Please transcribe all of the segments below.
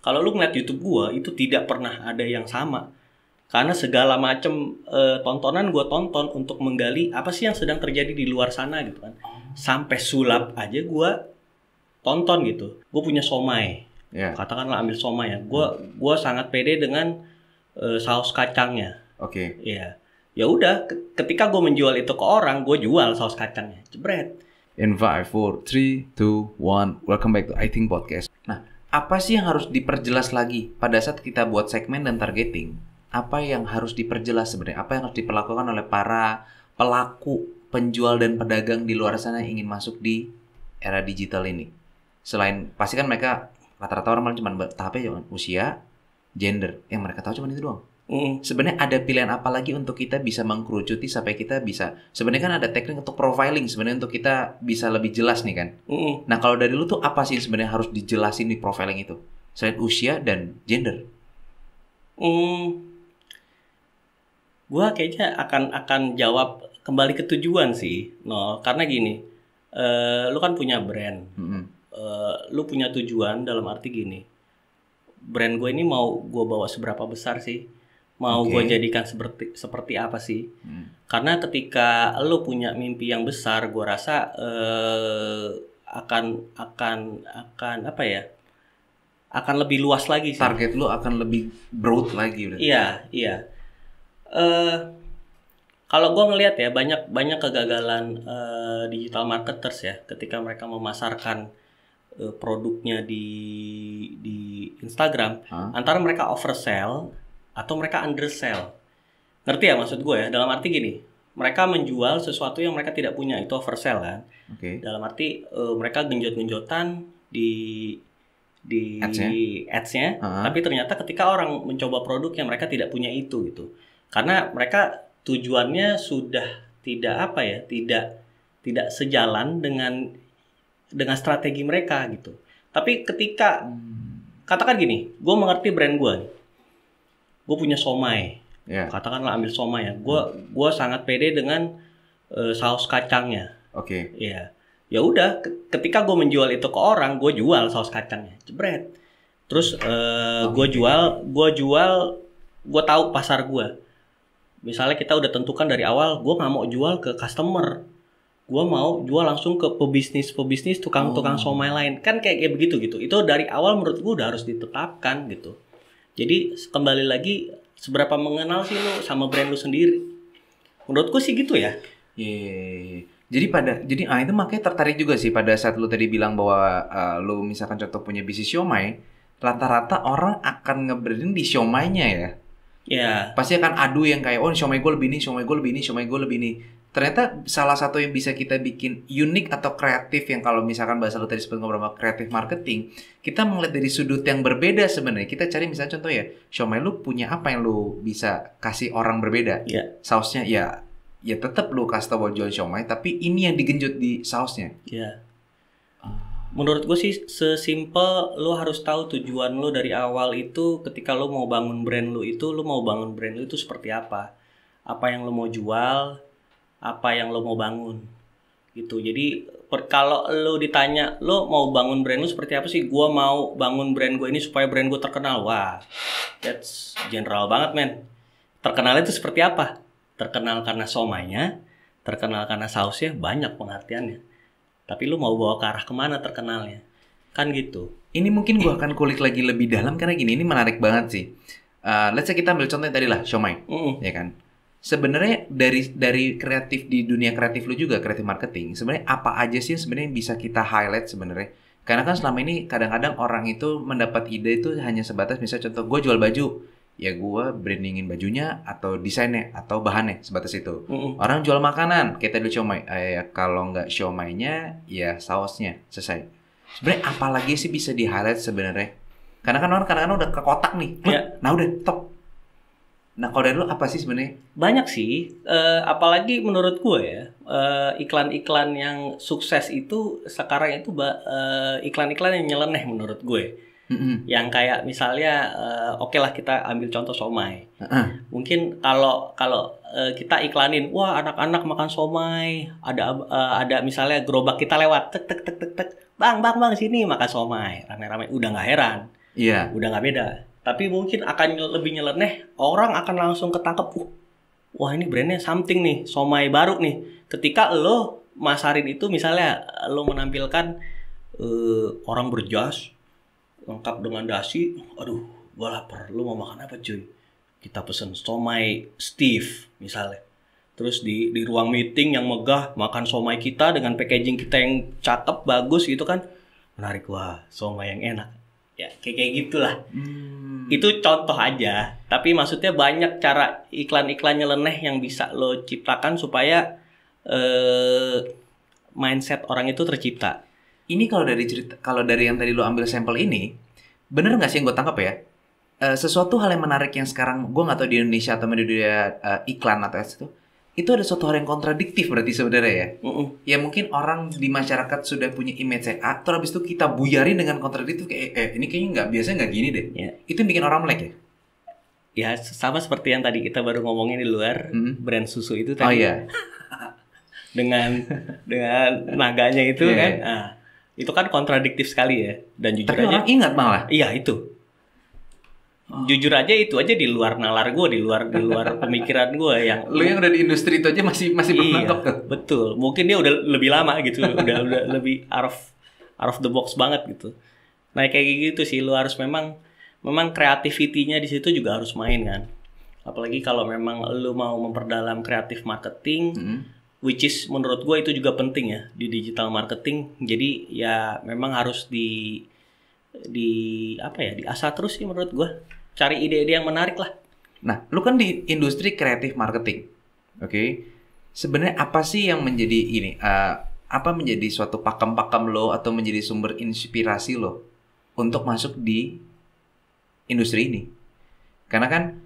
Kalau lu ngeliat YouTube gua itu tidak pernah ada yang sama. Karena segala macam tontonan gue tonton untuk menggali apa sih yang sedang terjadi di luar sana gitu kan. Sampai sulap aja gue tonton gitu. Gue punya somai, katakanlah ambil somai ya. Gue sangat pede dengan saus kacangnya. Oke. Iya. Ya udah, ketika gue menjual itu ke orang, gue jual saus kacangnya. Jebret. In 5, 4, 3, 2, 1. Welcome back to I Think Podcast. Nah, apa sih yang harus diperjelas lagi pada saat kita buat segmen dan targeting? Apa yang harus diperjelas sebenarnya? Apa yang harus diperlakukan oleh para pelaku, penjual dan pedagang di luar sana yang ingin masuk di era digital ini? Selain pasti kan mereka rata-rata orang cuma tahapnya cuma usia, gender, yang mereka tahu cuma itu doang. Sebenarnya ada pilihan apa lagi untuk kita bisa mengkerucuti sampai kita bisa, sebenarnya kan ada teknik untuk profiling sebenarnya untuk kita bisa lebih jelas nih kan. Nah kalau dari lu tuh apa sih sebenarnya harus dijelasin di profiling itu selain usia dan gender? Gue kayaknya akan jawab kembali ke tujuan sih, karena gini, lu kan punya brand, lu punya tujuan dalam arti gini, brand gue ini mau gue bawa seberapa besar sih, mau gue jadikan seperti apa sih? Karena ketika lu punya mimpi yang besar, gue rasa akan apa ya? Akan lebih luas lagi sih. Target lu akan lebih broad lagi berarti. Iya. Kalau gue ngelihat ya banyak kegagalan digital marketers ya ketika mereka memasarkan produknya di Instagram, antara mereka oversell atau mereka undersell. Ngerti ya maksud gue ya? Dalam arti gini, mereka menjual sesuatu yang mereka tidak punya, itu oversell kan. Dalam arti mereka genjot-genjotan di ads-nya, tapi ternyata ketika orang mencoba produk yang mereka tidak punya itu gitu. Karena mereka tujuannya sudah tidak sejalan dengan strategi mereka gitu. Tapi ketika katakan gini, gue mengerti brand gue nih. Gue punya somai. Katakanlah ambil somai ya. Gue sangat pede dengan saus kacangnya. Iya. Ya udah, ketika gue menjual itu ke orang, gue jual saus kacangnya. Jebret. Terus gue tahu pasar gue. Misalnya kita udah tentukan dari awal, gue nggak mau jual ke customer, gue mau jual langsung ke pebisnis tukang somai lain, kan kayak begitu gitu. Itu dari awal menurut gue udah harus ditetapkan gitu. Jadi kembali lagi, seberapa mengenal sih lu sama brand lu sendiri? Menurutku sih gitu ya. Jadi itu makanya tertarik juga sih pada saat lu tadi bilang bahwa lu misalkan contoh punya bisnis siomay, rata-rata orang akan nge-branding di siomay-nya ya. Pasti akan adu yang kayak siomay gue lebih ini, siomay gue lebih ini, siomay gue lebih ini. Ternyata salah satu yang bisa kita bikin unik atau kreatif, yang kalau misalkan bahasa lu tadi sebut ngobrol kreatif marketing, kita melihat dari sudut yang berbeda sebenarnya. Kita cari misalnya contoh ya, siomay lu punya apa yang lu bisa kasih orang berbeda? Sausnya ya tetap lu kasih tau jual siomay, tapi ini yang digenjot di sausnya. Menurut gue sih sesimpel lu harus tahu tujuan lu dari awal itu. Ketika lu mau bangun brand lu itu seperti apa yang lu mau jual, apa yang lu mau bangun gitu. Jadi kalau lu ditanya lu mau bangun brand lu seperti apa sih, gua mau bangun brand gue ini supaya brand gue terkenal. Wah, that's general banget men. Terkenal itu seperti apa? Terkenal karena somainya, terkenal karena sausnya, banyak pengertiannya. Tapi lu mau bawa ke arah kemana terkenalnya? Kan gitu. Ini mungkin gua akan kulik lagi lebih dalam karena gini, ini menarik banget sih. Let's say kita ambil contoh tadi lah, siomay, ya kan? Sebenarnya dari kreatif di dunia kreatif lu juga, kreatif marketing, sebenarnya apa aja sih sebenarnya bisa kita highlight sebenarnya? Karena kan selama ini kadang-kadang orang itu mendapat ide itu hanya sebatas misalnya contoh gue jual baju, ya gue brandingin bajunya atau desainnya atau bahannya, sebatas itu. Orang jual makanan, kayak tadi siomay, kalau nggak siomaynya ya sausnya, selesai. Sebenarnya apa lagi sih bisa di highlight sebenarnya? Karena kan orang kadang-kadang udah ke kotak nih, nah udah top. Nah kalau dari lu apa sih sebenarnya? Banyak sih, apalagi menurut gue ya, iklan-iklan yang sukses itu sekarang itu iklan-iklan yang nyeleneh menurut gue. Yang kayak misalnya, oke lah kita ambil contoh somai. Mungkin kalau kita iklanin, wah anak-anak makan somai, ada misalnya gerobak kita lewat, tek, bang sini makan somai, rame-rame, udah nggak heran. Iya. Udah nggak beda. Tapi mungkin akan lebih nyeleneh, orang akan langsung ketangkep, wah ini brandnya something nih, somai baru nih. Ketika lo masarin itu, misalnya lo menampilkan orang berjas, lengkap dengan dasi, aduh gue lapar, lo mau makan apa cuy? Kita pesen somai Steve misalnya. Terus di ruang meeting yang megah, makan somai kita dengan packaging kita yang cakep, bagus gitu kan. Menarik, wah somai yang enak. Ya kayak gitulah. Itu contoh aja. Tapi maksudnya banyak cara iklan-iklan nyeleneh yang bisa lo ciptakan supaya mindset orang itu tercipta. Ini kalau dari yang tadi lo ambil sampel ini, bener nggak sih yang gue tangkap ya? Sesuatu hal yang menarik yang sekarang gue nggak tahu di Indonesia atau di dunia iklan atau itu ada suatu hal yang kontradiktif berarti sebenarnya ya. Ya mungkin orang di masyarakat sudah punya image A, terus habis itu kita buyarin dengan kontradiktif kayak ini kayaknya nggak biasanya nggak gini deh. Ya. Itu yang bikin orang melek ya. Ya sama seperti yang tadi kita baru ngomongin di luar, brand susu itu Oh tadi. iya. dengan naganya itu kan. Nah, itu kan kontradiktif sekali ya. Dan jujur Tapi aja. orang ingat malah. Iya itu. Jujur aja itu aja di luar nalar gue, di luar pemikiran gue yang. Lu yang udah di industri itu aja masih menangkap tuh. Betul. Mungkin dia udah lebih lama gitu, udah lebih out of the box banget gitu. Nah kayak gitu sih, lu harus memang kreativitinya di situ juga harus main kan. Apalagi kalau memang lu mau memperdalam kreatif marketing, which is menurut gue itu juga penting ya di digital marketing. Jadi ya memang harus diasah terus sih menurut gue. Cari ide-ide yang menarik lah. Nah, lu kan di industri kreatif marketing, oke? Sebenarnya apa sih yang menjadi apa menjadi suatu pakem-pakem lo atau menjadi sumber inspirasi lo untuk masuk di industri ini? Karena kan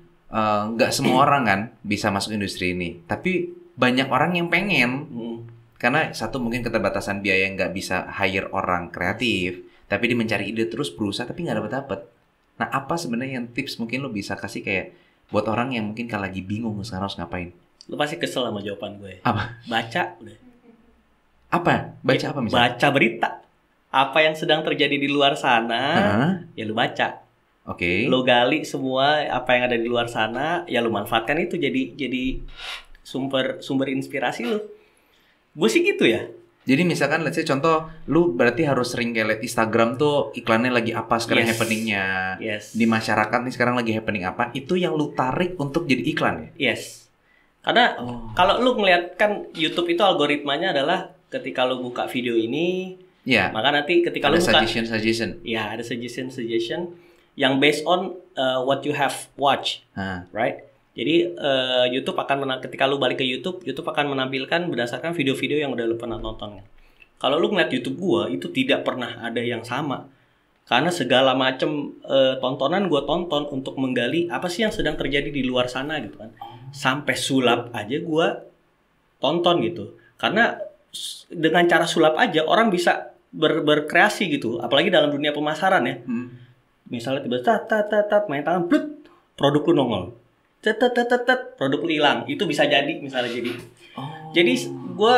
nggak semua orang kan bisa masuk industri ini, tapi banyak orang yang pengen. Karena satu mungkin keterbatasan biaya yang nggak bisa hire orang kreatif, tapi dia mencari ide terus berusaha tapi nggak dapet. Nah, apa sebenarnya yang tips mungkin lo bisa kasih kayak buat orang yang mungkin kalau lagi bingung sekarang harus ngapain? Lo pasti kesel sama jawaban gue. Apa? Baca udah. Apa? Baca apa misalnya? Baca berita. Apa yang sedang terjadi di luar sana, ya lo baca. Oke. Lo gali semua apa yang ada di luar sana, ya lo manfaatkan itu jadi sumber inspirasi lo. Gue sih gitu ya. Jadi misalkan let's say contoh lu berarti harus sering kayak liat Instagram tuh iklannya lagi apa sekarang happeningnya. Di masyarakat nih sekarang lagi happening apa, itu yang lu tarik untuk jadi iklan ya? Yes. Karena kalau lu ngeliat kan YouTube itu algoritmanya adalah ketika lu buka video ini, maka nanti ketika lu buka suggestion. Ya, ada suggestion yang based on what you have watched. Right? Jadi YouTube akan ketika lu balik ke YouTube akan menampilkan berdasarkan video-video yang udah lu pernah tonton. Kalau lu ngeliat YouTube gua itu tidak pernah ada yang sama. Karena segala macam tontonan gua tonton untuk menggali apa sih yang sedang terjadi di luar sana gitu kan. Sampai sulap aja gua tonton gitu. Karena dengan cara sulap aja orang bisa berkreasi gitu, apalagi dalam dunia pemasaran ya. Misalnya tiba-tiba main tangan blut, produk lu nongol. Produk lu hilang. Itu bisa jadi misalnya jadi. Jadi gue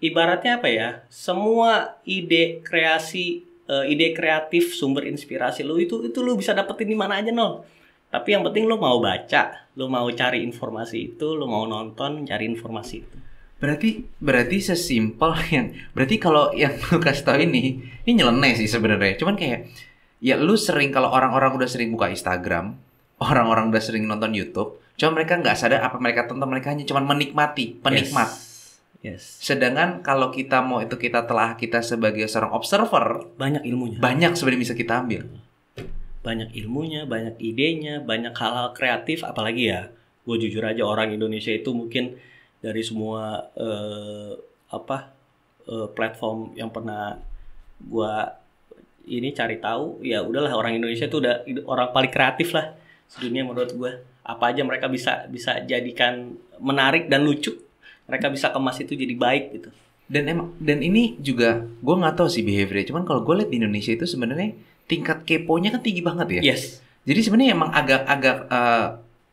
ibaratnya apa ya? Semua ide kreatif, sumber inspirasi lu itu lu bisa dapetin di mana aja nol. Tapi yang penting lu mau baca, lu mau cari informasi itu, lu mau nonton, cari informasi itu. Berarti sesimpel berarti kalau yang lu kasih tau ini nyeleneh sih sebenarnya. Cuman kayak ya lu sering kalau orang-orang udah sering buka Instagram, orang-orang udah sering nonton YouTube, cuma mereka nggak sadar apa mereka tonton, mereka hanya cuma menikmati, penikmat. Yes. Sedangkan kalau kita mau itu kita telah kita sebagai seorang observer, banyak ilmunya. Banyak sebenarnya bisa kita ambil. Banyak ilmunya, banyak idenya, banyak hal-hal kreatif, apalagi ya, gue jujur aja orang Indonesia itu mungkin dari semua platform yang pernah gue ini cari tahu, ya udahlah orang Indonesia itu udah orang paling kreatif lah sedunia menurut gue. Apa aja mereka bisa jadikan menarik dan lucu, mereka bisa kemas itu jadi baik gitu. Dan ini juga gue nggak tahu sih behaviornya, cuman kalau gue lihat di Indonesia itu sebenarnya tingkat keponya kan tinggi banget ya. Yes. Jadi sebenarnya emang agak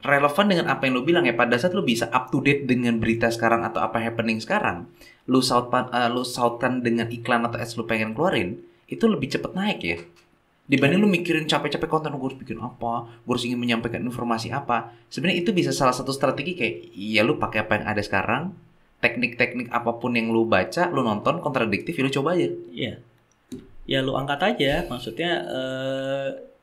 relevan dengan apa yang lu bilang ya. Pada saat lu bisa up to date dengan berita sekarang atau apa happening sekarang, lu sautkan dengan iklan atau ads lu pengen keluarin, itu lebih cepet naik ya. Dibanding lu mikirin capek-capek konten, gue harus bikin apa, gue harus ingin menyampaikan informasi apa. Sebenarnya itu bisa salah satu strategi kayak, ya lu pakai apa yang ada sekarang, teknik-teknik apapun yang lu baca, lu nonton kontradiktif, ya lu coba aja. Iya. Ya lu angkat aja, maksudnya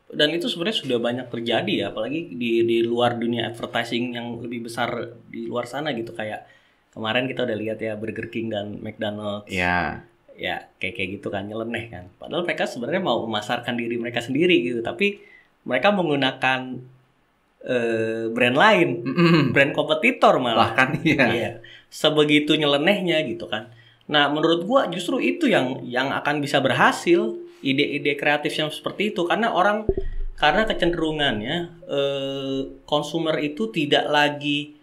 dan itu sebenarnya sudah banyak terjadi ya, apalagi di luar dunia advertising yang lebih besar di luar sana gitu, kayak kemarin kita udah lihat ya Burger King dan McDonald's. Ya. Ya kayak gitu kan, nyeleneh kan. Padahal mereka sebenarnya mau memasarkan diri mereka sendiri gitu, tapi mereka menggunakan brand lain, brand kompetitor malah. Bahkan Iya. Sebegitu nyelenehnya gitu kan. Nah, menurut gua justru itu yang akan bisa berhasil, ide-ide kreatif yang seperti itu, karena kecenderungannya konsumer itu tidak lagi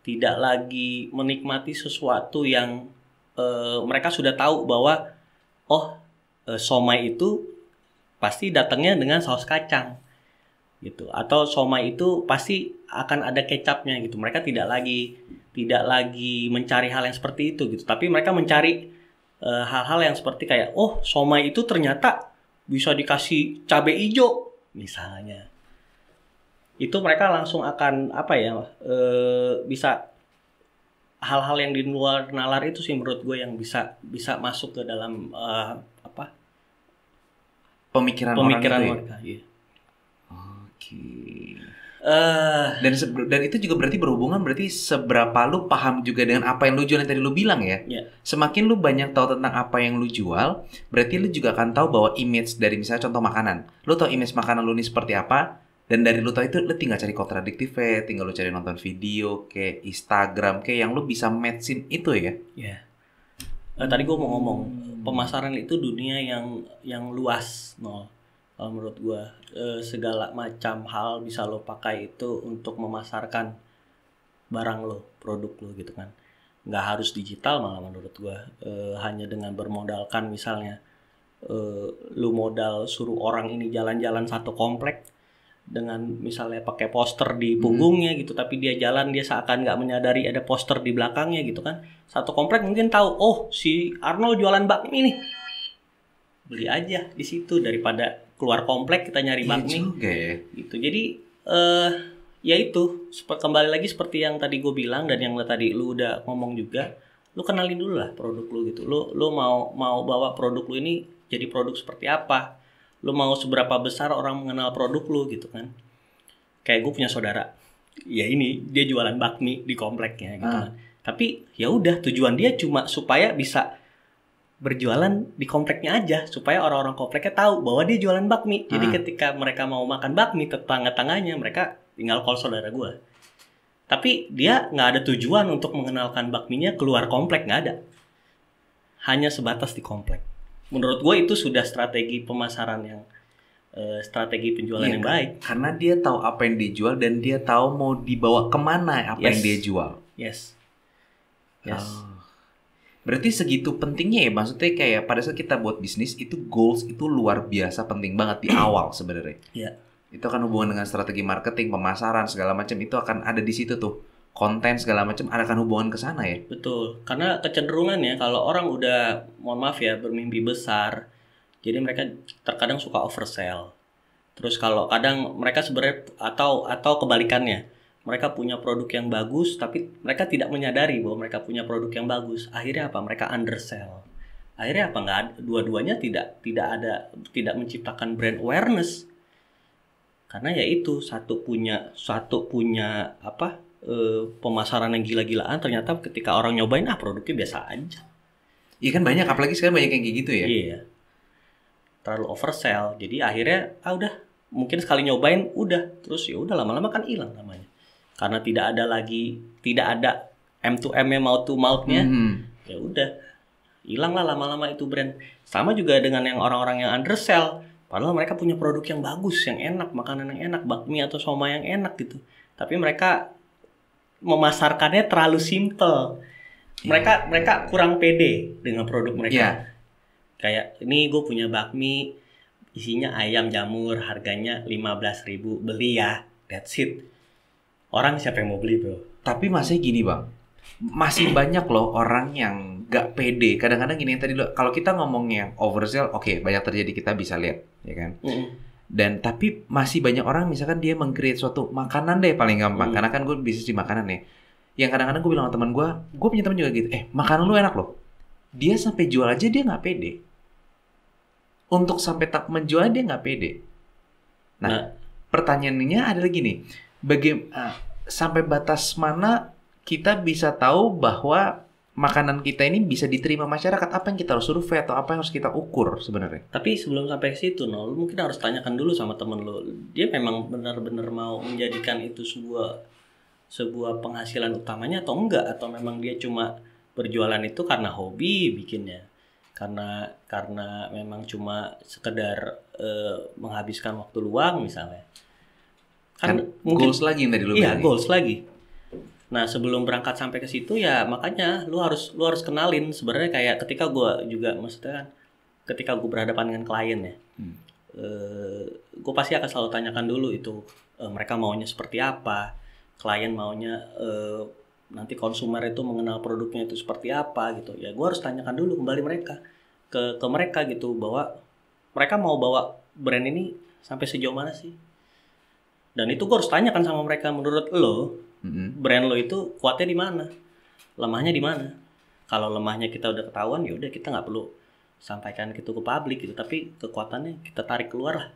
tidak lagi menikmati sesuatu yang mereka sudah tahu bahwa somai itu pasti datangnya dengan saus kacang gitu, atau somai itu pasti akan ada kecapnya gitu. Mereka tidak lagi mencari hal yang seperti itu gitu, tapi mereka mencari hal-hal yang seperti kayak somai itu ternyata bisa dikasih cabai hijau misalnya. Itu mereka langsung akan bisa hal-hal yang di luar nalar itu sih menurut gue yang bisa masuk ke dalam pemikiran mereka. Iya. Oke. Dan itu juga berarti berhubungan seberapa lu paham juga dengan apa yang lu jual yang tadi lu bilang ya. Yeah. Semakin lu banyak tahu tentang apa yang lu jual, berarti lu juga akan tahu bahwa image dari misalnya contoh makanan. Lu tahu image makanan lu ini seperti apa, dan dari lu tahu itu lu tinggal cari kontradiktifnya, tinggal lu cari nonton video kayak Instagram kayak yang lu bisa matchin itu ya. Iya. Yeah. Tadi gue mau ngomong pemasaran itu dunia yang luas, kalau menurut gue segala macam hal bisa lo pakai itu untuk memasarkan barang lo, produk lo gitu kan. Nggak harus digital malah menurut gue, hanya dengan bermodalkan misalnya lo modal suruh orang ini jalan-jalan satu komplek dengan misalnya pakai poster di punggungnya gitu, tapi dia jalan dia seakan nggak menyadari ada poster di belakangnya gitu kan. Satu komplek mungkin tahu, si Arnold jualan bakmi nih, beli aja di situ daripada keluar komplek kita nyari bakmi. Gitu. Jadi ya itu kembali lagi seperti yang tadi gue bilang dan yang tadi lu udah ngomong juga, lu kenalin dulu lah produk lu gitu. Lu mau bawa produk lu ini jadi produk seperti apa? Lu mau seberapa besar orang mengenal produk lu gitu kan. Kayak gue punya saudara, ya ini dia jualan bakmi di kompleknya gitu kan. Tapi ya udah, tujuan dia cuma supaya bisa berjualan di kompleknya aja, supaya orang-orang kompleknya tahu bahwa dia jualan bakmi. Jadi ketika mereka mau makan bakmi, tetangga-tangganya mereka tinggal call saudara gue. Tapi dia nggak ada tujuan untuk mengenalkan bakminya keluar komplek, nggak ada. Hanya sebatas di komplek. Menurut gue itu sudah strategi pemasaran yang strategi penjualan yang baik. Karena dia tahu apa yang dijual dan dia tahu mau dibawa kemana apa yang dia jual. Yes. Berarti segitu pentingnya ya, maksudnya kayak pada saat kita buat bisnis itu goals itu luar biasa penting banget di awal sebenarnya. Iya. Itu akan hubungan dengan strategi marketing, pemasaran segala macam itu akan ada di situ tuh. Konten segala macam akan hubungan ke sana ya. Betul. Karena kecenderungannya kalau orang udah, mohon maaf ya, bermimpi besar, jadi mereka terkadang suka oversell. Terus kalau kadang mereka sebenarnya atau kebalikannya, mereka punya produk yang bagus tapi mereka tidak menyadari bahwa mereka punya produk yang bagus. Akhirnya apa? Mereka undersell. Akhirnya apa? Dua-duanya tidak menciptakan brand awareness. Karena ya itu satu punya pemasaran yang gila-gilaan, ternyata ketika orang nyobain produknya biasa aja. Iya kan, banyak, apalagi sekarang banyak yang kayak gitu ya. Iya. Terlalu oversell. Jadi akhirnya udah, mungkin sekali nyobain udah, terus ya udah lama-lama kan hilang namanya. Karena tidak ada M2M-nya, mouth to mouth-nya. Ya udah, hilang lah lama-lama itu brand. Sama juga dengan yang orang-orang yang undersell. Padahal mereka punya produk yang bagus, yang enak, makanan yang enak, bakmi atau somai yang enak gitu. Tapi mereka memasarkannya terlalu simple. Mereka kurang pede dengan produk mereka. Kayak ini gue punya bakmi, isinya ayam jamur, harganya 15.000, beli ya, that's it. Orang siapa yang mau beli bro? Tapi masih gini bang, masih banyak loh orang yang gak pede. Kadang-kadang gini yang tadi kalau kita ngomong yang oversell, oke, banyak terjadi, kita bisa lihat, ya kan. Dan tapi masih banyak orang misalkan dia meng-create suatu makanan deh paling gampang, karena kan gue bisnis di makanan ya. Yang kadang-kadang gue bilang sama teman gue punya teman juga gitu, makanan lu enak loh. Dia sampai jual aja dia nggak pede. Untuk sampai tak menjual dia nggak pede. Nah, pertanyaannya adalah gini, sampai batas mana kita bisa tahu bahwa makanan kita ini bisa diterima masyarakat? Apa yang kita harus survei atau apa yang harus kita ukur sebenarnya? Tapi sebelum sampai ke situ, lu mungkin harus tanyakan dulu sama temen lu. Dia memang benar-benar mau menjadikan itu sebuah penghasilan utamanya atau enggak? Atau memang dia cuma berjualan itu karena hobi bikinnya? Karena memang cuma sekedar menghabiskan waktu luang misalnya. Kan mungkin goals lagi yang tadi lu bilang. Iya, goals lagi. Nah, sebelum berangkat sampai ke situ ya makanya lu harus kenalin sebenarnya kayak ketika gue juga maksudnya kan ketika gue berhadapan dengan klien ya. Gue pasti akan selalu tanyakan dulu itu mereka maunya seperti apa. Klien maunya nanti konsumer itu mengenal produknya itu seperti apa gitu. Ya gue harus tanyakan dulu kembali ke mereka gitu bahwa mereka mau bawa brand ini sampai sejauh mana sih. Dan itu gue harus tanyakan sama mereka, menurut lo brand lo itu kuatnya di mana, lemahnya di mana. Kalau lemahnya kita udah ketahuan ya udah kita nggak perlu sampaikan gitu ke publik gitu, tapi kekuatannya kita tarik keluar lah,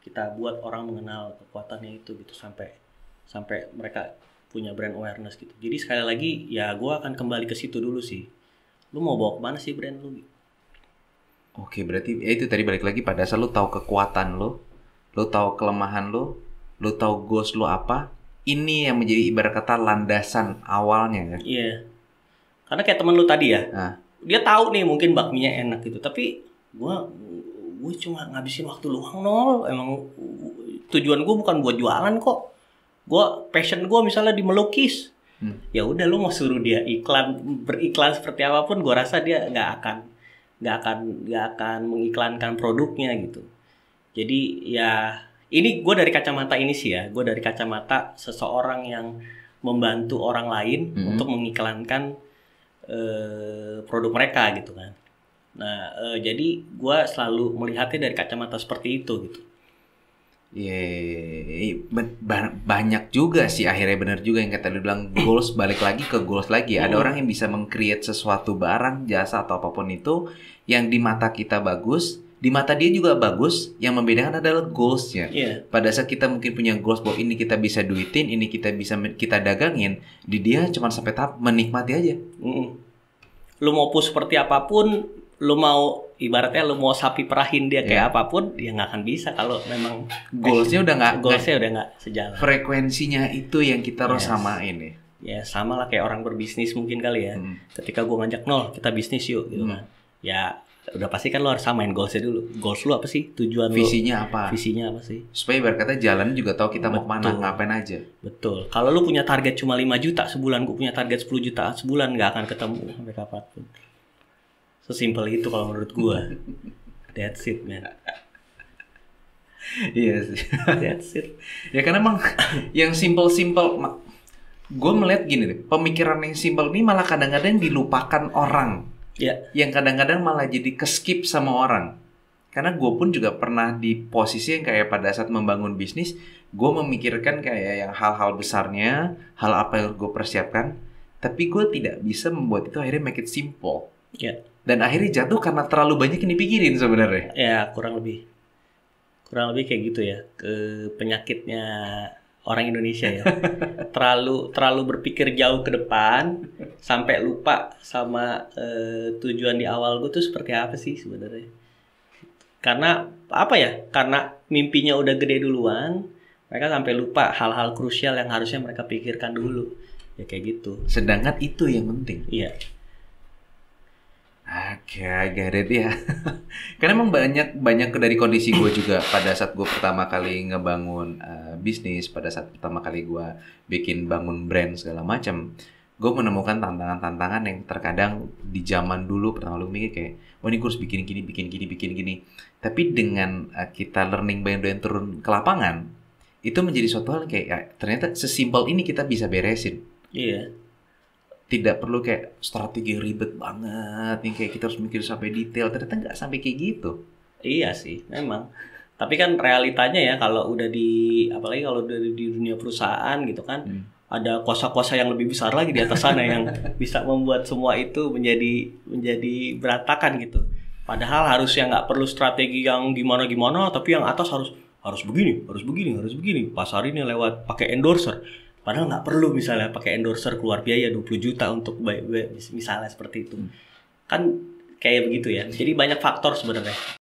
kita buat orang mengenal kekuatannya itu gitu sampai mereka punya brand awareness gitu. Jadi sekali lagi ya gue akan kembali ke situ dulu sih, lu mau bawa kemana sih brand lu? Oke, berarti ya itu tadi balik lagi pada dasar lu tahu kekuatan lu tahu kelemahan lu tahu goals lu apa. Ini yang menjadi ibarat kata landasan awalnya kan? Iya. Karena kayak temen lu tadi ya, dia tahu nih mungkin bakminya enak gitu, tapi gue cuma ngabisin waktu luang emang tujuan gue bukan buat jualan kok. Passion gue misalnya di melukis. Ya udah lu mau suruh dia beriklan seperti apapun, gue rasa dia nggak akan mengiklankan produknya gitu. Jadi ya ini gue dari kacamata ini sih ya, gue dari kacamata seseorang yang membantu orang lain untuk mengiklankan produk mereka gitu kan. Nah jadi gue selalu melihatnya dari kacamata seperti itu gitu. Banyak juga sih akhirnya, benar juga yang kata lu bilang, goals balik lagi ke goals lagi. Ada orang yang bisa meng-create sesuatu barang, jasa atau apapun itu yang di mata kita bagus, di mata dia juga bagus. Yang membedakan adalah goalsnya. Pada saat kita mungkin punya goals bahwa ini kita bisa duitin, ini kita bisa kita dagangin, di dia cuma sampai tahap menikmati aja. Lu mau push seperti apapun, lu mau ibaratnya lu mau sapi perahin dia kayak apapun, dia nggak akan bisa kalau memang goalsnya udah nggak sejalan. Frekuensinya itu yang kita harus samain ya. Ya sama lah kayak orang berbisnis mungkin kali ya. Ketika gua ngajak kita bisnis yuk gitu kan. Ya udah pasti kan lu harus samain goalsnya dulu. Goals lu apa sih? Tujuan visinya lu, visinya apa sih? Supaya berkata jalan juga tahu kita mau kemana, ngapain aja. Betul. Kalau lu punya target cuma 5 juta sebulan, gua punya target 10 juta sebulan, nggak akan ketemu sampai kapanpun. Sesimpel itu kalau menurut gue. That's it, man. Iya sih. That's it. Ya karena emang yang simple-simple, gue melihat gini deh, pemikiran yang simple ini malah kadang-kadang dilupakan orang. Yang kadang-kadang malah jadi keskip sama orang. Karena gue pun juga pernah di posisi yang kayak pada saat membangun bisnis, gue memikirkan kayak yang hal-hal besarnya, hal apa yang gue persiapkan, tapi gue tidak bisa membuat itu akhirnya make it simple. Dan akhirnya jatuh karena terlalu banyak yang dipikirin sebenarnya. Ya kurang lebih kayak gitu ya, ke penyakitnya orang Indonesia ya. terlalu berpikir jauh ke depan sampai lupa sama tujuan di awal gue tuh seperti apa sih sebenarnya. Karena apa ya? Karena mimpinya udah gede duluan, mereka sampai lupa hal-hal krusial yang harusnya mereka pikirkan dulu. Ya kayak gitu. Sedangkan itu yang penting. Iya. Oke, get it ya. Karena emang banyak dari kondisi gue juga pada saat gue pertama kali ngebangun bisnis, pada saat pertama kali gue bangun brand segala macam, gue menemukan tantangan-tantangan yang terkadang di zaman dulu pertama lu mikir kayak, ini gue harus bikin gini. Tapi dengan kita learning by doing, turun ke lapangan, itu menjadi suatu hal kayak ternyata sesimpel ini kita bisa beresin. Iya. tidak perlu kayak strategi ribet banget yang kayak kita harus mikir sampai detail. Ternyata nggak sampai kayak gitu. Iya sih, memang. Tapi kan realitanya ya kalau udah apalagi kalau udah di dunia perusahaan gitu kan, ada kuasa-kuasa yang lebih besar lagi di atas sana yang bisa membuat semua itu menjadi berantakan gitu. Padahal harusnya nggak perlu strategi yang gimana-gimana, tapi yang atas harus begini, harus begini, harus begini. Pasar ini lewat pakai endorser. Padahal nggak perlu misalnya pakai endorser keluar biaya 20 juta untuk misalnya seperti itu. Kan kayak begitu ya. Jadi banyak faktor sebenarnya.